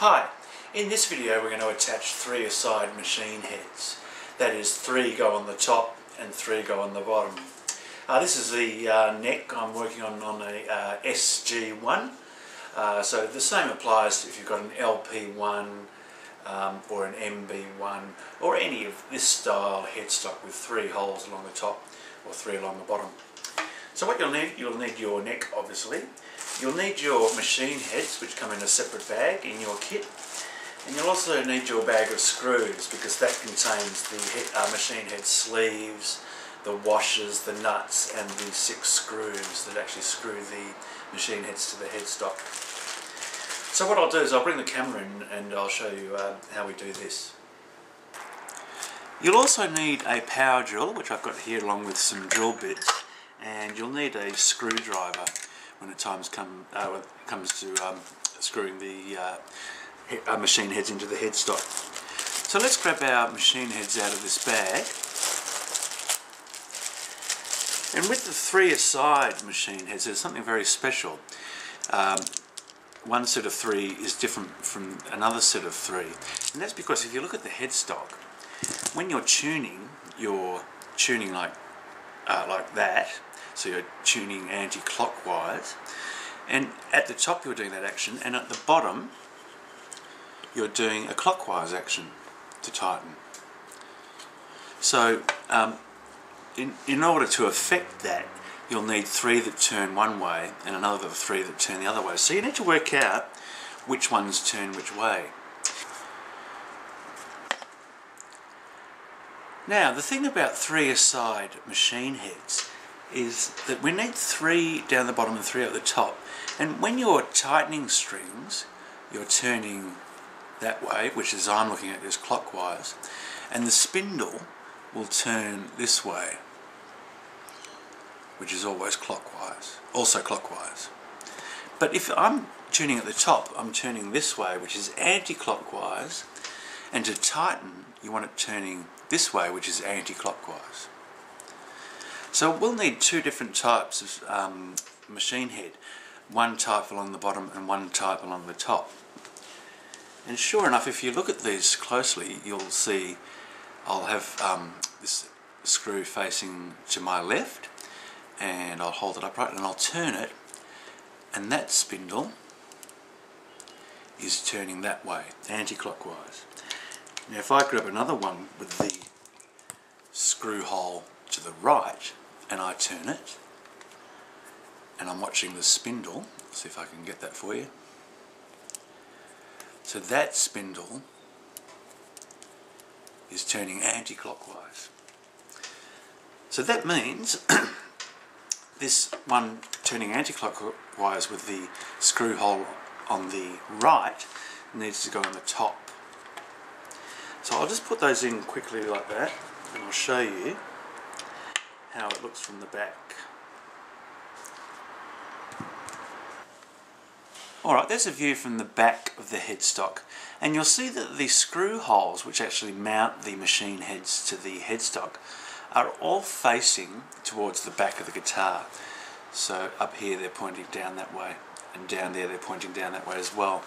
Hi, in this video we're going to attach 3 aside machine heads. That is, 3 go on the top and 3 go on the bottom. This is the neck I'm working on a SG1. So the same applies if you've got an LP1 or an MB1 or any of this style headstock with 3 holes along the top or 3 along the bottom. So what you'll need your neck obviously. You'll need your machine heads, which come in a separate bag in your kit, and you'll also need your bag of screws because that contains the machine head sleeves, the washers, the nuts and the 6 screws that actually screw the machine heads to the headstock. So what I'll do is I'll bring the camera in and I'll show you how we do this. You'll also need a power drill, which I've got here along with some drill bits, and you'll need a screwdriver when it comes to screwing the machine heads into the headstock. So let's grab our machine heads out of this bag. And with the 3 aside machine heads, there's something very special. One set of 3 is different from another set of 3, and that's because if you look at the headstock, when you're tuning like that. So you're tuning anti-clockwise, and at the top you're doing that action, and at the bottom you're doing a clockwise action to tighten. So in order to affect that, you'll need 3 that turn one way and another 3 that turn the other way. So you need to work out which ones turn which way. Now the thing about 3 aside machine heads is that we need 3 down the bottom and 3 at the top, and when you're tightening strings you're turning that way, which is I'm looking at this clockwise, and the spindle will turn this way, which is always clockwise, also clockwise. But if I'm tuning at the top, I'm turning this way, which is anti-clockwise, and to tighten you want it turning this way, which is anti-clockwise. So we'll need 2 different types of machine head, one type along the bottom and one type along the top. And sure enough, if you look at these closely, you'll see I'll have this screw facing to my left, and I'll hold it upright and I'll turn it, and that spindle is turning that way, anti-clockwise. Now if I grab another one with the screw hole to the right, and I turn it, and I'm watching the spindle, see if I can get that for you. So that spindle is turning anti-clockwise. So that means this one turning anti-clockwise with the screw hole on the right needs to go on the top. So I'll just put those in quickly like that, and I'll show you how it looks from the back. Alright, there's a view from the back of the headstock, and you'll see that the screw holes which actually mount the machine heads to the headstock are all facing towards the back of the guitar. So up here they're pointing down that way, and down there they're pointing down that way as well.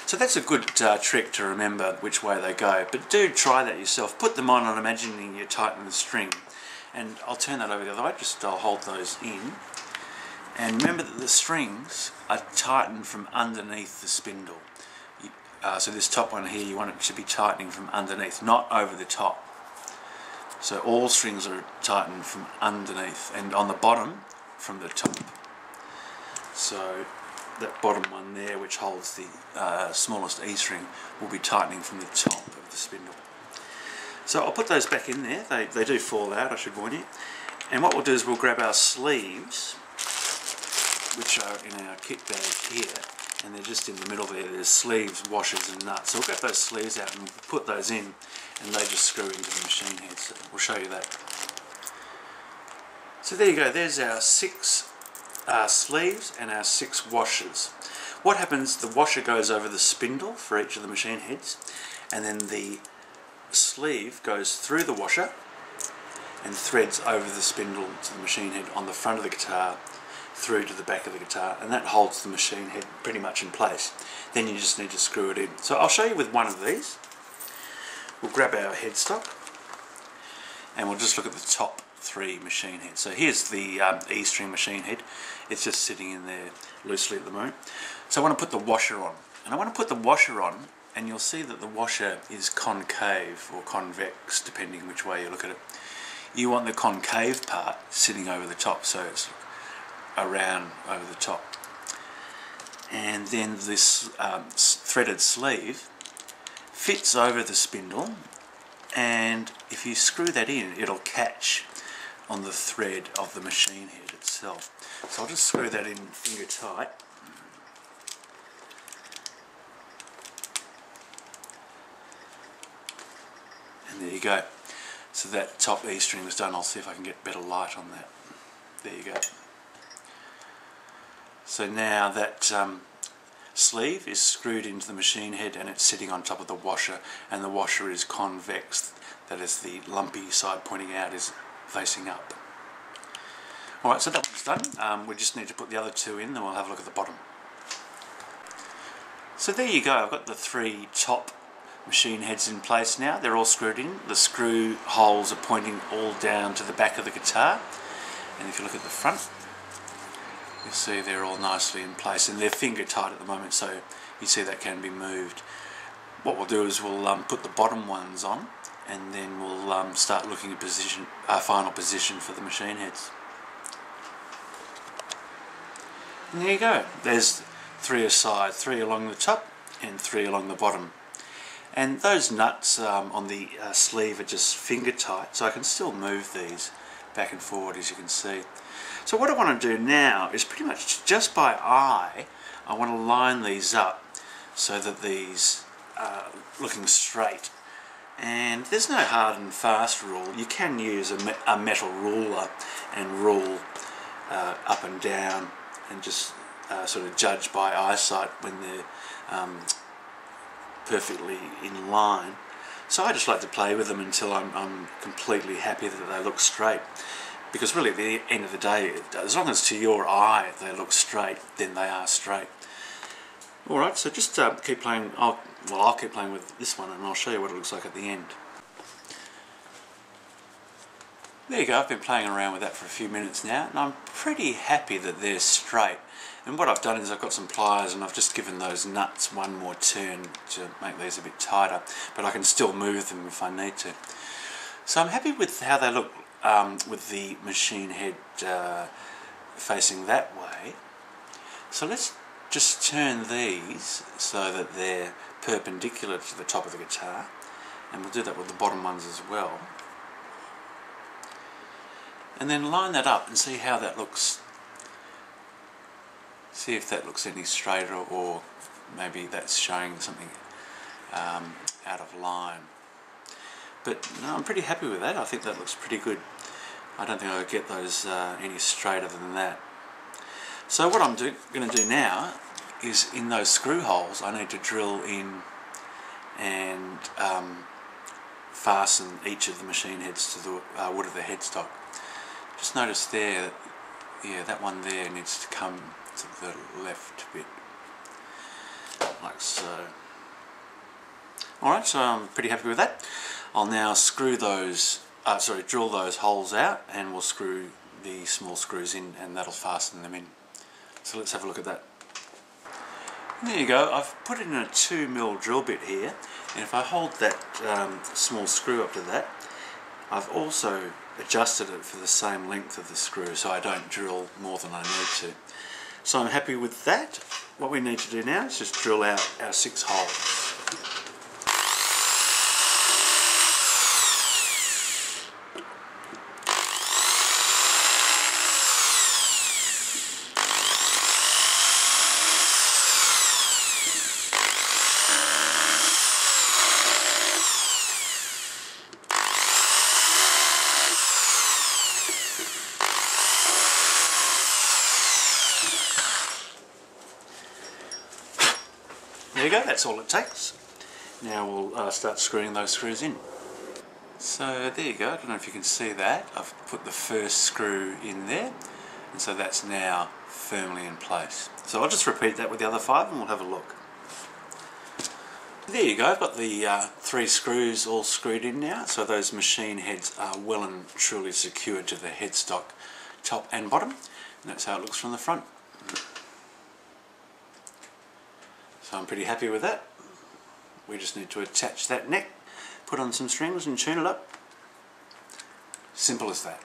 So that's a good trick to remember which way they go, but do try that yourself. Put them on and imagining you tighten the string. And I'll turn that over the other way, I'll hold those in. And remember that the strings are tightened from underneath the spindle. So this top one here, you want it to be tightening from underneath, not over the top. So all strings are tightened from underneath, and on the bottom, from the top. So that bottom one there, which holds the smallest E string, will be tightening from the top of the spindle. So I'll put those back in there. They do fall out, I should warn you. And what we'll do is we'll grab our sleeves, which are in our kit bag here, and they're just in the middle there. There's sleeves, washers and nuts. So we'll grab those sleeves out and put those in, and they just screw into the machine head. So we'll show you that. So there you go, there's our 6 sleeves and our 6 washers. What happens, the washer goes over the spindle for each of the machine heads, and then the sleeve goes through the washer and threads over the spindle to the machine head on the front of the guitar, through to the back of the guitar, and that holds the machine head pretty much in place. Then you just need to screw it in. So I'll show you with one of these. We'll grab our headstock and we'll just look at the top 3 machine heads. So here's the E-string machine head. It's just sitting in there loosely at the moment. So I want to put the washer on, and I want to put the washer on, and you'll see that the washer is concave or convex depending which way you look at it. You want the concave part sitting over the top, so it's around over the top. And then this threaded sleeve fits over the spindle, and if you screw that in, it'll catch on the thread of the machine head itself. So I'll just screw that in finger tight. And there you go. So that top E string was done. I'll see if I can get better light on that. There you go. So now that sleeve is screwed into the machine head and it's sitting on top of the washer, and the washer is convex. That is, the lumpy side pointing out is facing up. Alright, so that one's done. We just need to put the other 2 in, then we'll have a look at the bottom. So there you go. I've got the 3 top machine heads in place now. They're all screwed in. The screw holes are pointing all down to the back of the guitar, and if you look at the front, you'll see they're all nicely in place, and they're finger tight at the moment, so you see that can be moved. What we'll do is we'll put the bottom ones on, and then we'll start looking at final position for the machine heads. And there you go. There's 3 aside, 3 along the top and 3 along the bottom. And those nuts on the sleeve are just finger tight, so I can still move these back and forward, as you can see. So what I want to do now is pretty much just by eye, I want to line these up so that these are looking straight. And there's no hard and fast rule. You can use a metal ruler and rule up and down, and just sort of judge by eyesight when they're perfectly in line. So I just like to play with them until I'm completely happy that they look straight. Because really, at the end of the day, as long as to your eye they look straight, then they are straight. Alright, so just keep playing. I'll keep playing with this one, and I'll show you what it looks like at the end. There you go. I've been playing around with that for a few minutes now, and I'm pretty happy that they're straight. And what I've done is I've got some pliers, and I've just given those nuts one more turn to make these a bit tighter, but I can still move them if I need to. So I'm happy with how they look with the machine head facing that way. So let's just turn these so that they're perpendicular to the top of the guitar, and we'll do that with the bottom ones as well. And then line that up and see how that looks. See if that looks any straighter, or maybe that's showing something out of line. But no, I'm pretty happy with that. I think that looks pretty good. I don't think I could get those any straighter than that. So what I'm going to do now is, in those screw holes, I need to drill in and fasten each of the machine heads to the wood of the headstock. Just notice there, yeah, that one there needs to come to the left bit, like so. Alright, so I'm pretty happy with that. I'll now screw those, drill those holes out, and we'll screw the small screws in, and that'll fasten them in. So let's have a look at that. And there you go. I've put in a 2mm drill bit here, and if I hold that small screw up to that, I've also adjusted it for the same length of the screw, so I don't drill more than I need to. So I'm happy with that. What we need to do now is just drill out our 6 holes. There you go, that's all it takes. Now we'll start screwing those screws in. So there you go, I don't know if you can see that. I've put the first screw in there, and so that's now firmly in place. So I'll just repeat that with the other 5 and we'll have a look. There you go, I've got the 3 screws all screwed in now, so those machine heads are well and truly secured to the headstock top and bottom, and that's how it looks from the front. So I'm pretty happy with that. We just need to attach that neck, put on some strings and tune it up. Simple as that.